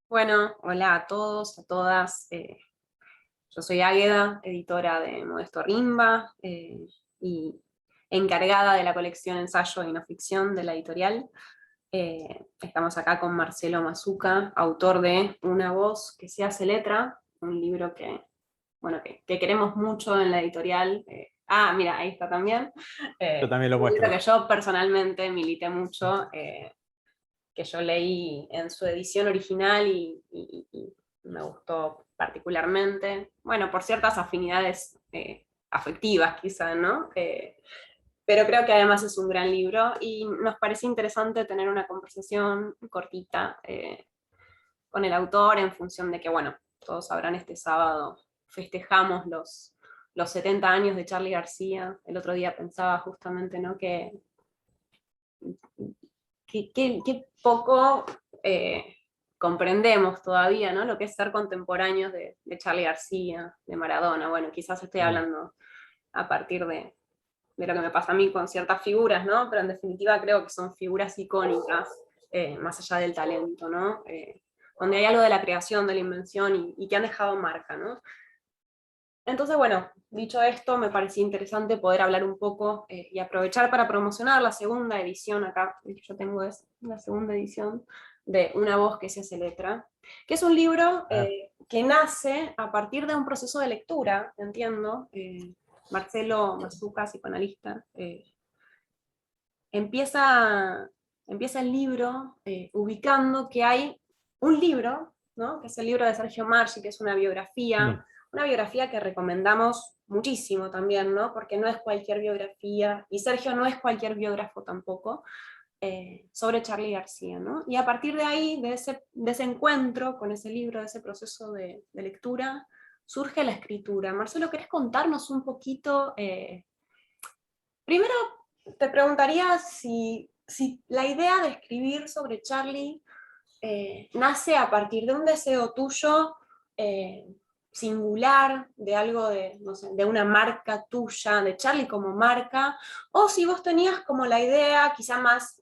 Bueno, hola a todos, a todas. Yo soy Águeda, editora de Modesto Rimba y encargada de la colección Ensayo y No Ficción de la editorial. Estamos acá con Marcelo Mazuca, autor de Una voz que se hace letra, un libro que queremos mucho en la editorial. Mira, ahí está también. Yo también lo Un libro muestro. que yo personalmente milité mucho. Que yo leí en su edición original y me gustó particularmente, bueno, por ciertas afinidades afectivas quizá, ¿no? Pero creo que además es un gran libro y nos parece interesante tener una conversación cortita con el autor en función de que, bueno, todos sabrán, este sábado festejamos los 70 años de Charly García. El otro día pensaba justamente, ¿no? Que poco comprendemos todavía, ¿no? Lo que es ser contemporáneos de Charly García, de Maradona. Bueno, quizás estoy Mm. hablando a partir de lo que me pasa a mí con ciertas figuras, ¿no? Pero en definitiva creo que son figuras icónicas, más allá del talento, ¿no? Donde hay algo de la creación, de la invención y que han dejado marca, ¿no? Entonces, bueno, dicho esto, me parecía interesante poder hablar un poco y aprovechar para promocionar la segunda edición acá, el que yo tengo es la segunda edición de Una voz que se hace letra, que es un libro Ah, que nace a partir de un proceso de lectura, entiendo. Marcelo Mazuca, psicoanalista, empieza, empieza el libro ubicando que hay un libro, ¿no? Que es el libro de Sergio Marchi, que es mm. una biografía que recomendamos muchísimo también, ¿no? Porque no es cualquier biografía, y Sergio no es cualquier biógrafo tampoco, sobre Charly García, ¿no? Y a partir de ahí, de ese encuentro con ese libro, de ese proceso de lectura, surge la escritura. Marcelo, ¿querés contarnos un poquito? Primero te preguntaría si la idea de escribir sobre Charly nace a partir de un deseo tuyo eh, singular, de algo de, no sé, de una marca tuya, de Charly como marca, o si vos tenías como la idea, quizá más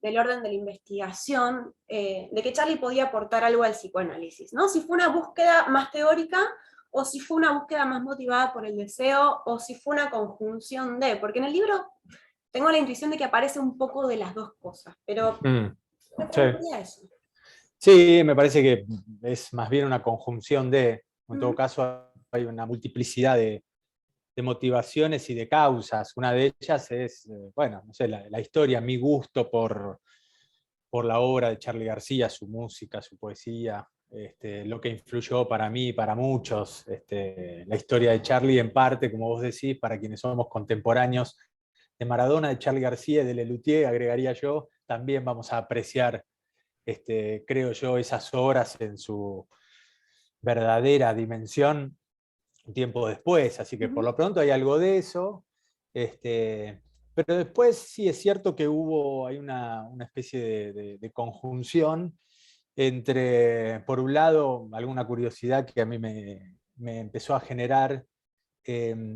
del orden de la investigación, de que Charly podía aportar algo al psicoanálisis, ¿no? Si fue una búsqueda más teórica, o si fue una búsqueda más motivada por el deseo, o si fue una conjunción de, porque en el libro tengo la intuición de que aparece un poco de las dos cosas, pero Mm. me Sí. preguntaría eso. Sí, me parece que es más bien una conjunción en todo Mm, caso, hay una multiplicidad de motivaciones y de causas. Una de ellas es, bueno, no sé, la historia, mi gusto por la obra de Charly García, su música, su poesía, lo que influyó para mí y para muchos. La historia de Charly, en parte, como vos decís, para quienes somos contemporáneos de Maradona, de Charly García y de Lelutier, agregaría yo, también vamos a apreciar, creo yo, esas obras en su verdadera dimensión un tiempo después. Así que por ujú, lo pronto hay algo de eso. Pero después sí es cierto que hay una especie de conjunción entre, por un lado, alguna curiosidad que a mí me empezó a generar,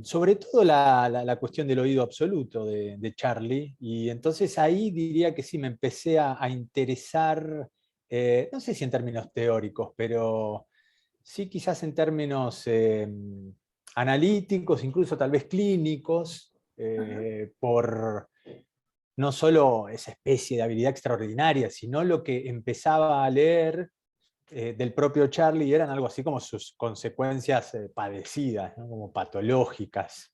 sobre todo la cuestión del oído absoluto de Charlie, y entonces ahí diría que sí me empecé a interesar, no sé si en términos teóricos, pero sí quizás en términos analíticos, incluso tal vez clínicos, ajá. por no solo esa especie de habilidad extraordinaria, sino lo que empezaba a leer del propio Charlie eran algo así como sus consecuencias padecidas, ¿no? Como patológicas.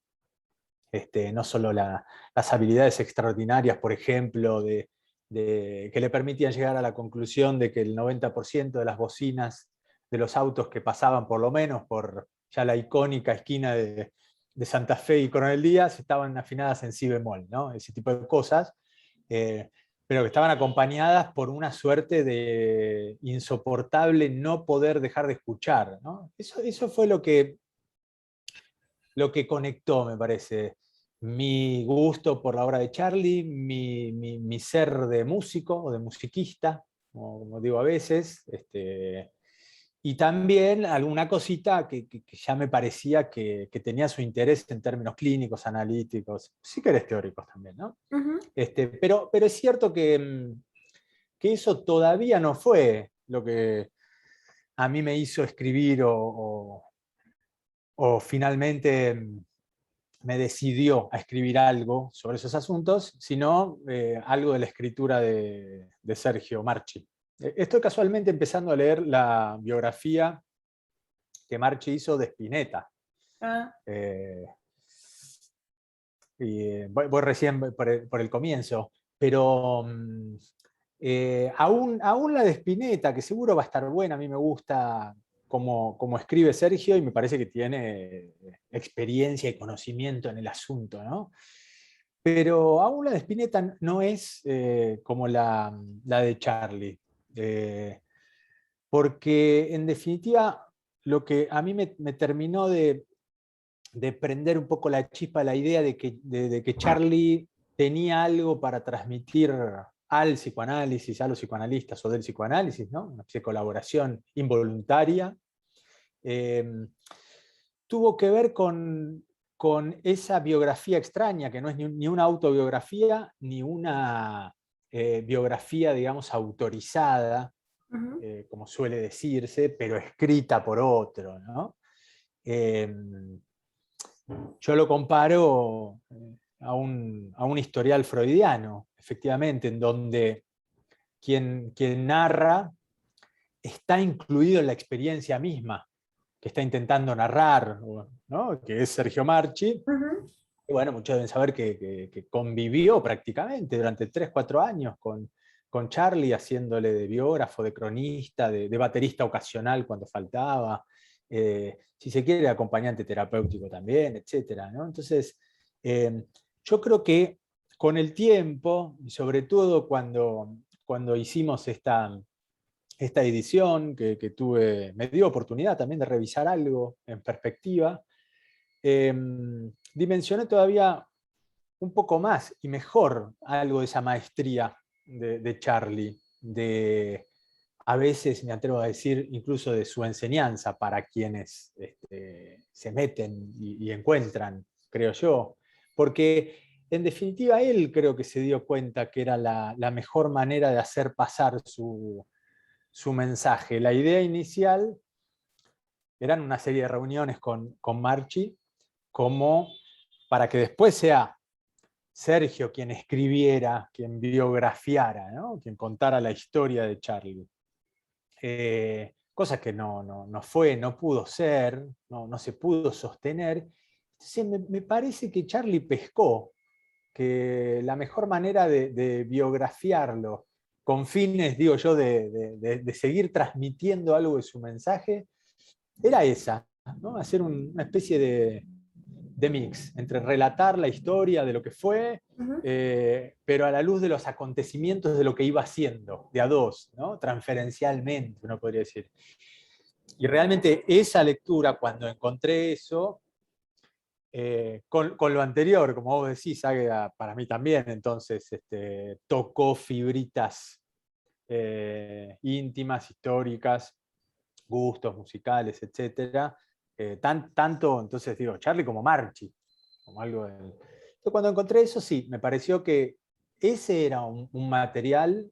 No solo las habilidades extraordinarias, por ejemplo, que le permitían llegar a la conclusión de que el 90% de las bocinas de los autos que pasaban, por lo menos por ya la icónica esquina de Santa Fe y Coronel Díaz, estaban afinadas en si bemol, ¿no? Ese tipo de cosas, eh, pero que estaban acompañadas por una suerte de insoportable no poder dejar de escuchar, ¿no? Eso fue lo que conectó, me parece, mi gusto por la obra de Charlie, mi ser de músico o de musiquista, como digo a veces, y también alguna cosita que ya me parecía que tenía su interés en términos clínicos, analíticos, sí que eres teóricos también, ¿no? Ujú, Pero es cierto que eso todavía no fue lo que a mí me hizo escribir o finalmente me decidió a escribir algo sobre esos asuntos, sino algo de la escritura de Sergio Marchi. Estoy casualmente empezando a leer la biografía que Marchi hizo de Spinetta. Ah, Eh, voy recién por el comienzo, pero aún la de Spinetta, que seguro va a estar buena, a mí me gusta como escribe Sergio y me parece que tiene experiencia y conocimiento en el asunto, ¿no? Pero aún la de Spinetta no es como la de Charlie, porque en definitiva lo que a mí me terminó de prender un poco la chispa, la idea de que Charlie tenía algo para transmitir al psicoanálisis, a los psicoanalistas o del psicoanálisis, ¿no? Una especie de colaboración involuntaria, eh, tuvo que ver con esa biografía extraña, que no es ni una autobiografía, ni una biografía, digamos, autorizada, ujú. como suele decirse, pero escrita por otro, ¿no? Eh, yo lo comparo a un historial freudiano, efectivamente, en donde quien narra está incluido en la experiencia misma que está intentando narrar, ¿no? Que es Sergio Marchi. Ujú. Y bueno, muchos deben saber que convivió prácticamente durante 3, 4 años con Charlie, haciéndole de biógrafo, de cronista, de baterista ocasional cuando faltaba, si se quiere, de acompañante terapéutico también, etc., ¿no? Entonces, yo creo que con el tiempo, y sobre todo cuando hicimos esta edición que me dio oportunidad también de revisar algo en perspectiva, dimensioné todavía un poco más y mejor algo de esa maestría de Charlie, a veces me atrevo a decir incluso de su enseñanza para quienes se meten y encuentran, creo yo, porque en definitiva él creo que se dio cuenta que era la mejor manera de hacer pasar su mensaje. La idea inicial eran una serie de reuniones con Marchi, como para que después sea Sergio quien escribiera, quien biografiara, ¿no? Quien contara la historia de Charlie. Cosa que no fue, no pudo ser, no se pudo sostener. Entonces me parece que Charlie pescó que la mejor manera de biografiarlo, con fines, digo yo, de seguir transmitiendo algo de su mensaje, era esa, ¿no? Hacer una especie de mix entre relatar la historia de lo que fue, Ujú. pero a la luz de los acontecimientos de lo que iba haciendo, de a dos, ¿no? Transferencialmente, uno podría decir. Y realmente esa lectura, cuando encontré eso, con lo anterior, como vos decís, Águeda, para mí también, entonces tocó fibritas íntimas, históricas, gustos musicales, etc. Tanto, entonces digo, Charlie como Marchi, como algo del... Entonces, cuando encontré eso, sí, me pareció que ese era un material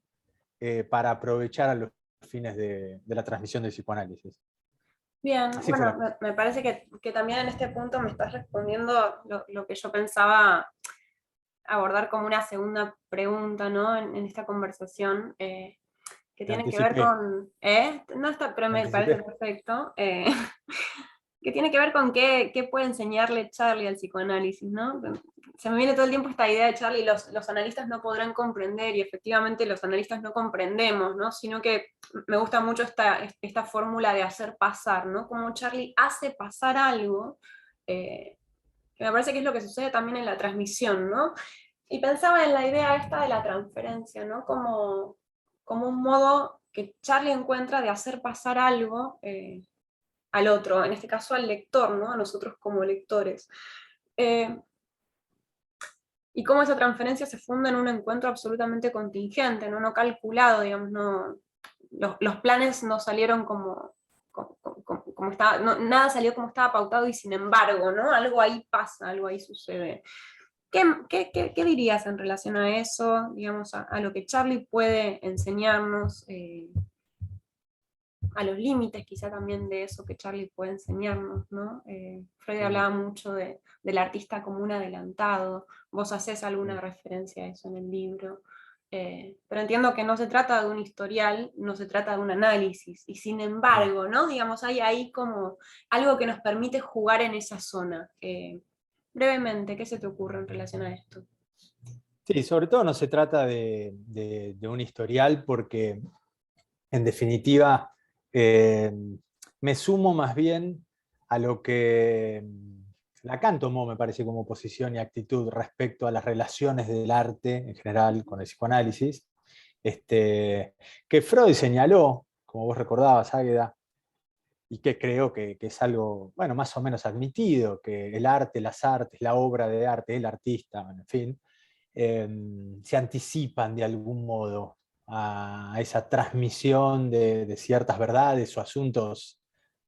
para aprovechar a los fines de la transmisión del psicoanálisis. Bien, Así fue bueno, la cosa. me parece que también en este punto me estás respondiendo lo que yo pensaba abordar como una segunda pregunta, ¿no? En esta conversación, que Te tiene que ver anticipé, con, no está, pero te me parece anticipé. perfecto, que tiene que ver con qué puede enseñarle Charlie al psicoanálisis, ¿no? Se me viene todo el tiempo esta idea de Charlie, los analistas no podrán comprender, y efectivamente los analistas no comprendemos, ¿no? Sino que me gusta mucho esta fórmula de hacer pasar, ¿no? Como Charlie hace pasar algo, que me parece que es lo que sucede también en la transmisión, ¿no? Y pensaba en la idea esta de la transferencia, ¿no? Como un modo que Charlie encuentra de hacer pasar algo al otro, en este caso al lector, ¿no? A nosotros como lectores. Eh, y cómo esa transferencia se funda en un encuentro absolutamente contingente, no calculado, digamos, los planes no salieron como estaba, nada salió como estaba pautado y sin embargo, ¿no? Algo ahí pasa, algo ahí sucede. ¿Qué dirías en relación a eso, digamos, a lo que Charlie puede enseñarnos a los límites quizá también de eso que Charlie puede enseñarnos, ¿no? Freud Mm, hablaba mucho del artista como un adelantado, vos haces alguna mm. referencia a eso en el libro, pero entiendo que no se trata de un historial, no se trata de un análisis, y sin No. embargo, ¿no? Digamos, hay ahí como algo que nos permite jugar en esa zona. Brevemente, ¿qué se te ocurre en relación a esto? Sí, sobre todo no se trata de un historial porque, en definitiva, eh, me sumo más bien a lo que Lacan tomó, me parece, como posición y actitud respecto a las relaciones del arte en general con el psicoanálisis, que Freud señaló, como vos recordabas, Águeda, y que creo que es algo, bueno, más o menos admitido, que el arte, las artes, la obra de arte, el artista, en fin, se anticipan de algún modo a esa transmisión de ciertas verdades o asuntos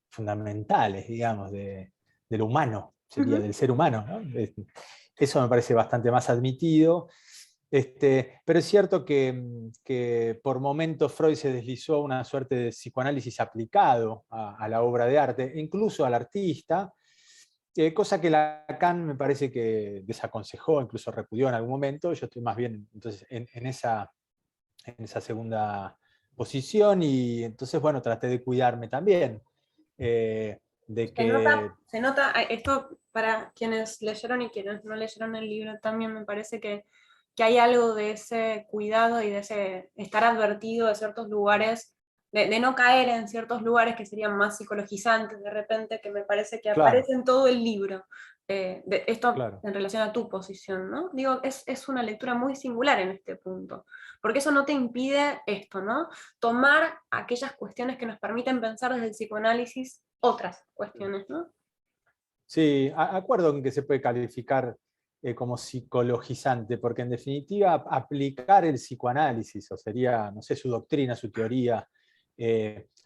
fundamentales, digamos, de lo humano, sería Ujú. del ser humano, ¿no? Eso me parece bastante más admitido. Pero es cierto que por momentos Freud se deslizó a una suerte de psicoanálisis aplicado a la obra de arte, incluso al artista, cosa que Lacan me parece que desaconsejó, incluso repudió en algún momento. Yo estoy más bien entonces, en esa segunda posición, y entonces, bueno, traté de cuidarme también, de que, Se nota, esto para quienes leyeron y quienes no leyeron el libro también me parece que hay algo de ese cuidado y de ese estar advertido de ciertos lugares, de no caer en ciertos lugares que serían más psicologizantes de repente, que me parece que claro, aparece en todo el libro. Esto claro. en relación a tu posición, ¿no? Digo, es una lectura muy singular en este punto, porque eso no te impide esto, ¿no? Tomar aquellas cuestiones que nos permiten pensar desde el psicoanálisis otras cuestiones, ¿no? Sí, acuerdo en que se puede calificar como psicologizante, porque en definitiva aplicar el psicoanálisis, o sería, no sé, su doctrina, su teoría,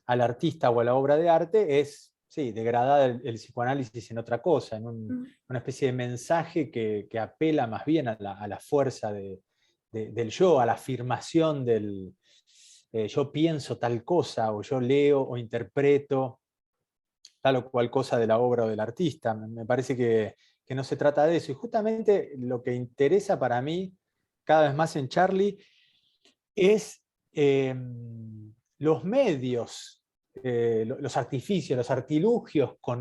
al artista o a la obra de arte, es, sí, degradar el psicoanálisis en otra cosa, en Mm. una especie de mensaje que apela más bien a la fuerza del yo, a la afirmación del yo pienso tal cosa, o yo leo o interpreto tal o cual cosa de la obra o del artista. Me parece que no se trata de eso. Y justamente lo que interesa para mí, cada vez más en Charlie, es los medios, los artificios, los artilugios con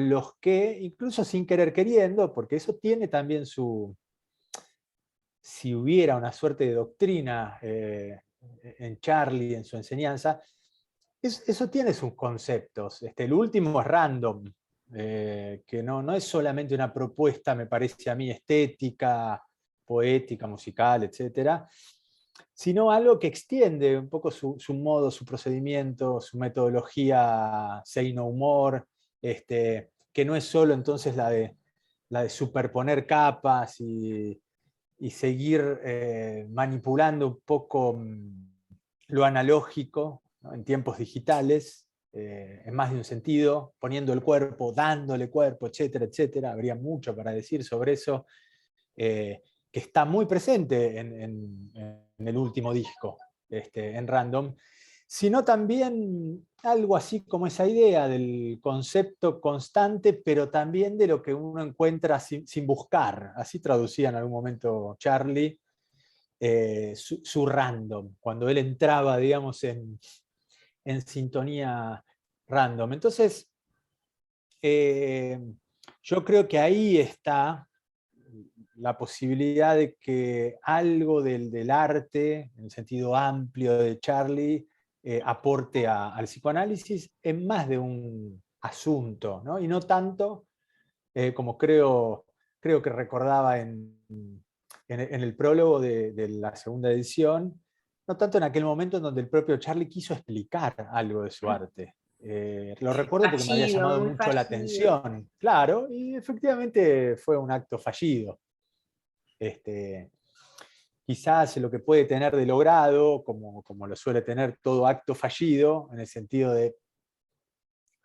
los que, incluso sin querer queriendo, porque eso tiene también si hubiera una suerte de doctrina en Charlie, en su enseñanza, eso tiene sus conceptos. El último es random, que no es solamente una propuesta, me parece a mí, estética, poética, musical, etcétera, sino algo que extiende un poco su modo, su procedimiento, su metodología say no humor, que no es solo entonces la de superponer capas y seguir manipulando un poco lo analógico, ¿no? En tiempos digitales, en más de un sentido, poniendo el cuerpo, dándole cuerpo, etcétera, etcétera. Habría mucho para decir sobre eso, que está muy presente en el último disco, en Random, sino también algo así como esa idea del concepto constante, pero también de lo que uno encuentra sin buscar. Así traducía en algún momento Charlie su random, cuando él entraba, digamos, en sintonía random. Entonces, eh, yo creo que ahí está la posibilidad de que algo del arte, en el sentido amplio de Charlie, aporte al psicoanálisis en más de un asunto, ¿no? Y no tanto como creo que recordaba en el prólogo de la segunda edición, no tanto en aquel momento en donde el propio Charlie quiso explicar algo de su arte. Lo recuerdo porque me había Fallido, llamado muy mucho la fallido. atención, claro, y efectivamente fue un acto fallido. Este, Quizás lo que puede tener de logrado, como lo suele tener todo acto fallido, en el sentido de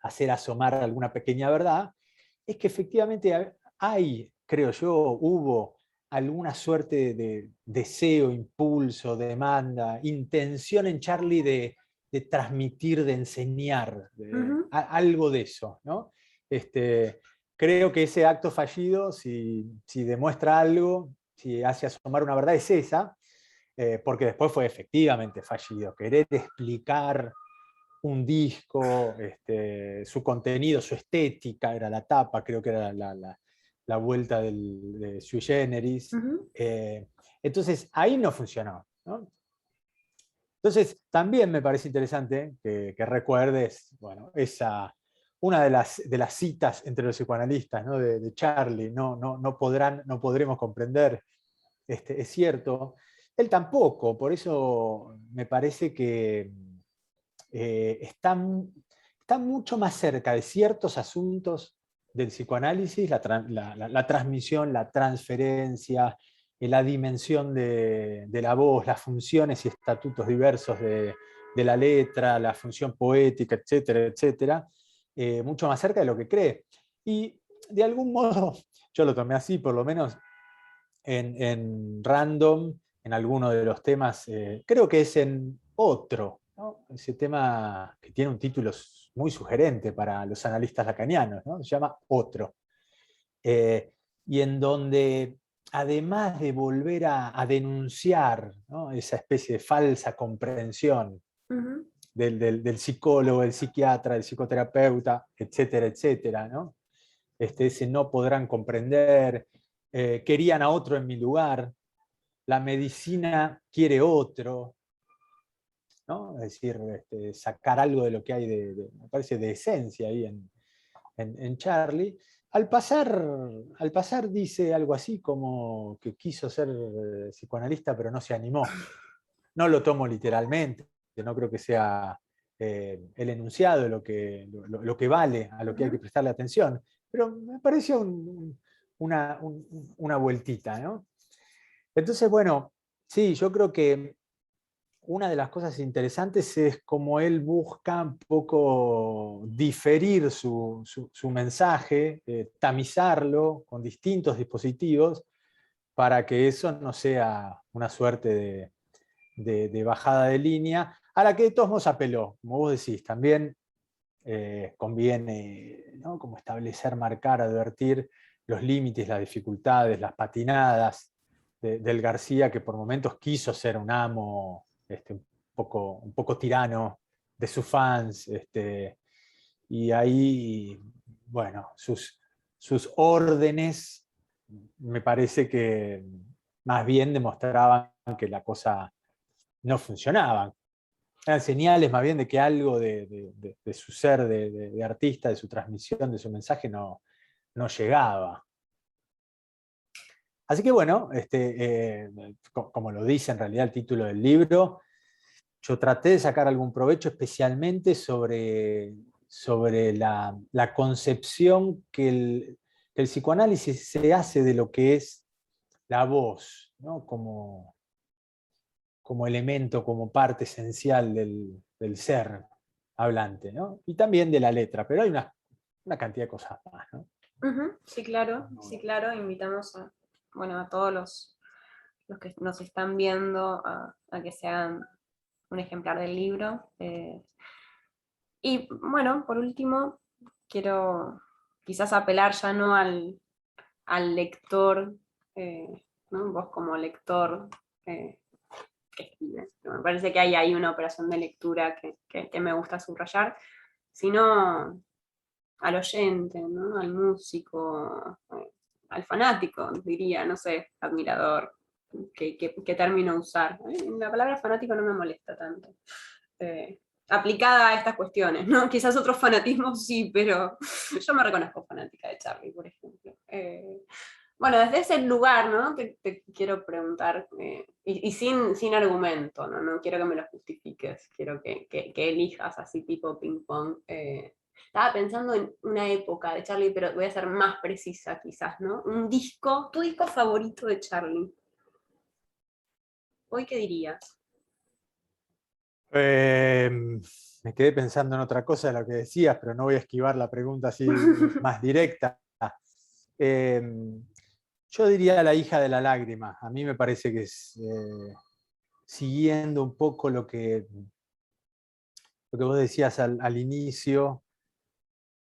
hacer asomar alguna pequeña verdad, es que efectivamente hay, creo yo, hubo alguna suerte de deseo, impulso, demanda, intención en Charlie de transmitir, de enseñar, algo de eso, ¿no? Creo que ese acto fallido, si demuestra algo, si hace asomar una verdad, es esa, porque después fue efectivamente fallido. Querer explicar un disco, su contenido, su estética, era la tapa, creo que era la vuelta de Sui Generis. Entonces, ahí no funcionó, ¿no? Entonces, también me parece interesante que recuerdes, bueno, una de las citas entre los psicoanalistas, ¿no? de Charlie, no podremos comprender, es cierto. Él tampoco, por eso me parece que está mucho más cerca de ciertos asuntos del psicoanálisis, la transmisión, la transferencia, la dimensión de la voz, las funciones y estatutos diversos de la letra, la función poética, etcétera, etcétera, mucho más cerca de lo que cree. Y de algún modo, yo lo tomé así, por lo menos en Random, en alguno de los temas, creo que es en Otro, ¿no? Ese tema que tiene un título muy sugerente para los analistas lacanianos, ¿no? Se llama Otro. Y en donde, además de volver a denunciar, ¿no? esa especie de falsa comprensión del psicólogo, del psiquiatra, del psicoterapeuta, etcétera, etcétera, ¿no? Ese no podrán comprender, querían a otro en mi lugar, la medicina quiere otro, ¿no? Es decir, sacar algo de lo que hay me parece, de esencia ahí en Charlie. Al pasar dice algo así como que quiso ser psicoanalista pero no se animó. No lo tomo literalmente, no creo que sea el enunciado lo que vale, a lo que hay que prestarle atención, pero me pareció una vueltita, ¿no? Entonces, bueno, sí, yo creo que una de las cosas interesantes es cómo él busca un poco diferir su mensaje, tamizarlo con distintos dispositivos para que eso no sea una suerte de bajada de línea, a la que de todos modos apeló, como vos decís, también conviene, ¿no? Como establecer, marcar, advertir los límites, las dificultades, las patinadas del García, que por momentos quiso ser un amo un poco tirano de sus fans, y ahí, bueno, sus órdenes me parece que más bien demostraban que la cosa no funcionaba. Eran señales más bien de que algo de su ser de artista, de su transmisión, de su mensaje no llegaba. Así que bueno, como lo dice en realidad el título del libro, yo traté de sacar algún provecho especialmente sobre la concepción que el psicoanálisis se hace de lo que es la voz, ¿no? Como elemento, como parte esencial del ser hablante, ¿no? Y también de la letra, pero hay una cantidad de cosas más, ¿no? Sí, claro, invitamos bueno, a todos los que nos están viendo a que se hagan un ejemplar del libro. Y bueno, por último, quiero quizás apelar ya no al lector, ¿no? Vos como lector que escribe. Me parece que hay ahí una operación de lectura que me gusta subrayar, sino al oyente, ¿no? Al músico, al fanático, diría, no sé, admirador, qué término usar. La palabra fanático no me molesta tanto. Aplicada a estas cuestiones, ¿no? Quizás otros fanatismos sí, pero yo me reconozco fanática de Charlie, por ejemplo. Bueno, desde ese lugar, ¿no? Te quiero preguntar, y sin argumento, ¿no? No quiero que me lo justifiques, quiero que elijas así tipo ping-pong. Estaba pensando en una época de Charlie, pero voy a ser más precisa quizás, ¿no? Un disco, tu disco favorito de Charlie. ¿Hoy qué dirías? Me quedé pensando en otra cosa de lo que decías, pero no voy a esquivar la pregunta así más directa. Eh, yo diría La hija de la lágrima. A mí me parece que es, siguiendo un poco lo que lo que vos decías al inicio,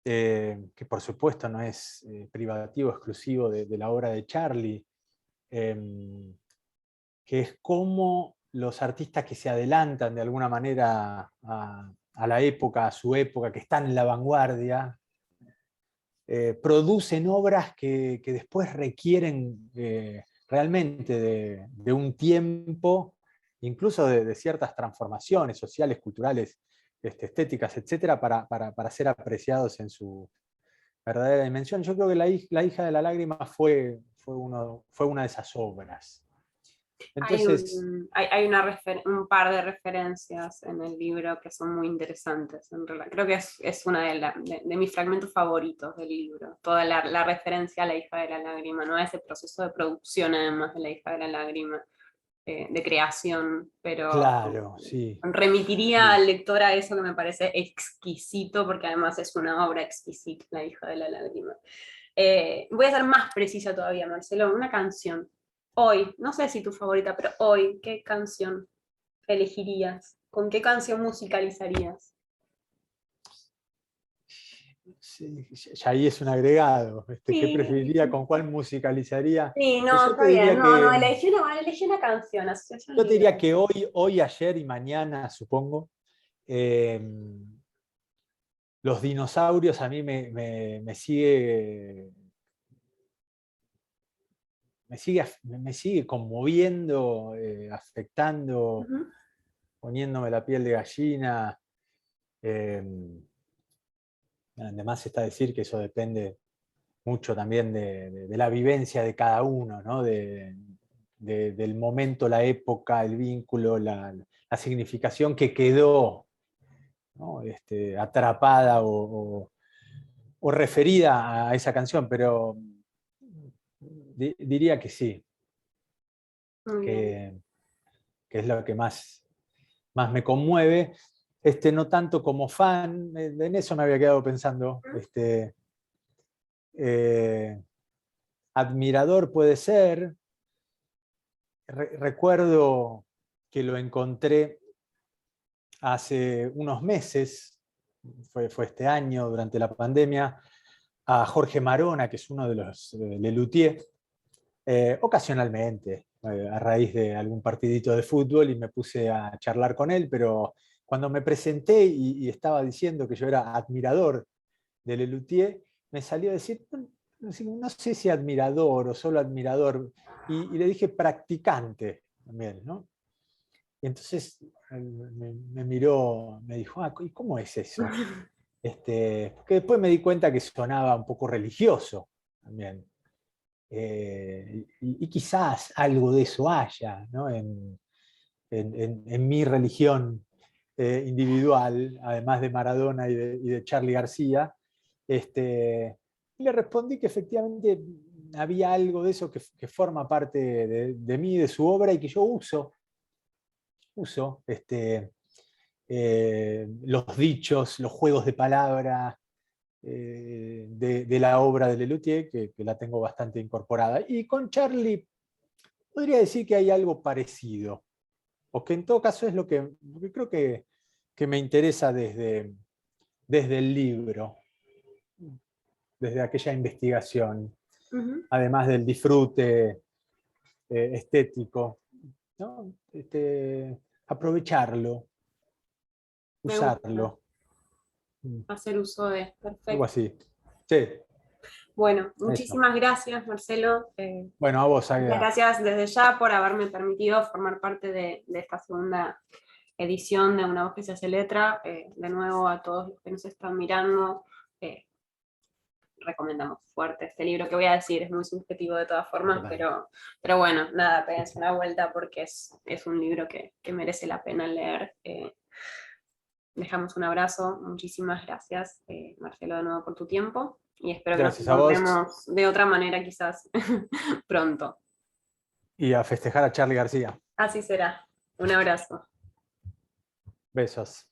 que por supuesto no es privativo, exclusivo de la obra de Charlie, que es cómo los artistas que se adelantan de alguna manera a la época, a su época, que están en la vanguardia, producen obras que después requieren realmente de un tiempo, incluso de ciertas transformaciones sociales, culturales, estéticas, etcétera, para ser apreciados en su verdadera dimensión. Yo creo que La hija de la lágrima fue una de esas obras. Entonces, Un par de referencias en el libro que son muy interesantes. Creo que es una de mis fragmentos favoritos del libro. Toda la referencia a la hija de la lágrima, ¿no? A ese proceso de producción, además, de la hija de la lágrima, de creación, pero claro, sí. remitiría Sí. al lector a eso que me parece exquisito, porque además es una obra exquisita, la hija de la lágrima. Voy a ser más precisa todavía, Marcelo, una canción. Hoy, no sé si tu favorita, pero hoy, ¿qué canción elegirías? ¿Con qué canción musicalizarías? Sí, ya ahí es un agregado. ¿Qué Sí, preferiría? ¿Con cuál musicalizaría? sí, Pues no, está bien. No, no, elegí una canción, Asociación yo te diría Libre. que hoy, ayer y mañana, supongo, eh, los dinosaurios a mí me sigue conmoviendo, afectando, Ujú. poniéndome la piel de gallina. eh, Además está decir que eso depende mucho también de la vivencia de cada uno, ¿no? Del momento, la época, el vínculo, la significación que quedó, ¿no? Atrapada o referida a esa canción, pero diría que sí, Muy bien. que es lo que más me conmueve. No tanto como fan, en eso me había quedado pensando. Eh, Admirador puede ser. Recuerdo que lo encontré hace unos meses, fue este año, durante la pandemia, a Jorge Marona, que es uno de los Lelutier, ocasionalmente, a raíz de algún partidito de fútbol, y me puse a charlar con él, pero cuando me presenté y estaba diciendo que yo era admirador de Lelutier, me salió a decir, no sé si admirador o solo admirador, y le dije practicante también, ¿no? Y entonces me miró, me dijo, ¿y cómo es eso? Porque después me di cuenta que sonaba un poco religioso también. Y quizás algo de eso haya, ¿no? En mi religión individual, además de Maradona y de Charly García. Y le respondí que efectivamente había algo de eso que forma parte de mí, de su obra, y que yo uso los dichos, los juegos de palabra de la obra de Lelutier, que la tengo bastante incorporada. Y con Charly podría decir que hay algo parecido, o que en todo caso es lo que creo que me interesa desde el libro, desde aquella investigación, Ujú. además del disfrute estético, ¿no? Aprovecharlo, Me gusta usarlo, hacer uso de. algo Perfecto. así. Sí, Bueno, eso. muchísimas gracias, Marcelo. Bueno, a vos, Muchas Águeda. gracias desde ya por haberme permitido formar parte de esta segunda edición de Una voz que se hace letra. De nuevo, a todos los que nos están mirando, recomendamos fuerte este libro, que voy a decir, es muy subjetivo de todas formas, Total. pero bueno, nada, péguense una vuelta porque es un libro que merece la pena leer. Dejamos un abrazo, muchísimas gracias, Marcelo, de nuevo por tu tiempo, y espero que nos Gracias a vos encontremos de otra manera quizás pronto. y a festejar a Charly García. Así será. Un abrazo. Besos.